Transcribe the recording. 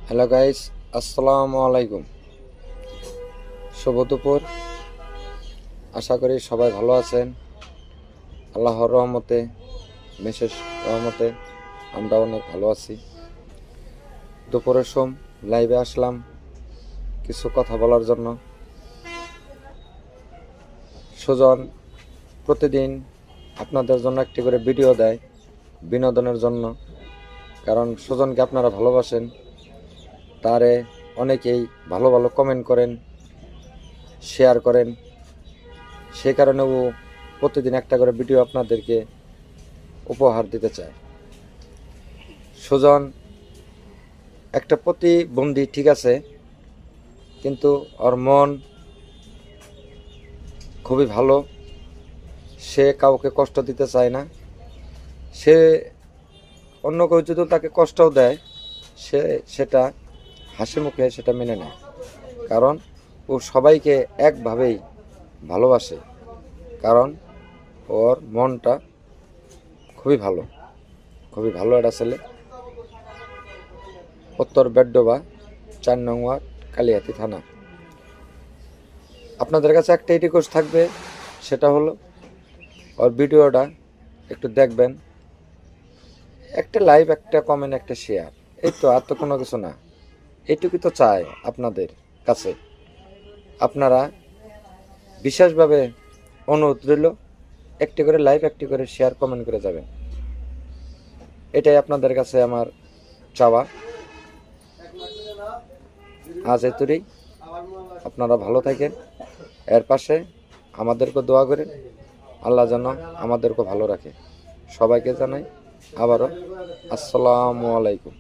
Hello guys, আসসালামু আলাইকুম। শুভ দুপুর। আশা করি সবাই ভালো আছেন। আল্লাহর রহমতে, বিশেষ রহমতে আমরা অনেক ভালো আছি। দুপুরের লাইভে আসলাম কিছু কথা বলার জন্য। সুজন প্রতিদিন আপনাদের জন্য একটি করে ভিডিও দেয় বিনোদনের জন্য, কারণ সুজনকে আপনারা ভালোবাসেন। তারে অনেকেই ভালো ভালো কমেন্ট করেন, শেয়ার করেন। সে কারণে ও প্রতিদিন একটা করে ভিডিও আপনাদেরকে উপহার দিতে চায়। সুজন একটা প্রতিবন্ধী, ঠিক আছে, কিন্তু ওর মন খুবই ভালো। সে কাউকে কষ্ট দিতে চায় না। সে অন্য কেউ যদি তাকে কষ্টও দেয়, সে সেটা হাসি মুখে সেটা মেনে নেয়, কারণ ও সবাইকে একভাবেই ভালোবাসে। কারণ ওর মনটা খুবই ভালো, খুবই ভালো একটা ছেলে। উত্তর বেডডোবা, 4 নং ওয়ার্ড, কালিহাতী থানা। আপনাদের কাছে একটাই রিকোয়েস্ট থাকবে, সেটা হলো ওর ভিডিওটা একটু দেখবেন, একটা লাইক, একটা কমেন্ট, একটা শেয়ার, এই তো, আর তো কোনো কিছু না। এইটুকু তো চাই আপনাদের কাছে। আপনারা বিশেষভাবে অনুরোধ রইল, একটি করে লাইক, একটি করে শেয়ার, কমেন্ট করে যাবেন। এটাই আপনাদের কাছে আমার চাওয়া। আজ এতটাই। আপনারা ভালো থাকেন। এর পাশে আমাদেরকে দোয়া করেন, আল্লাহ যেন আমাদেরকে ভালো রাখে। সবাইকে জানাই আবারও আসসালামু আলাইকুম।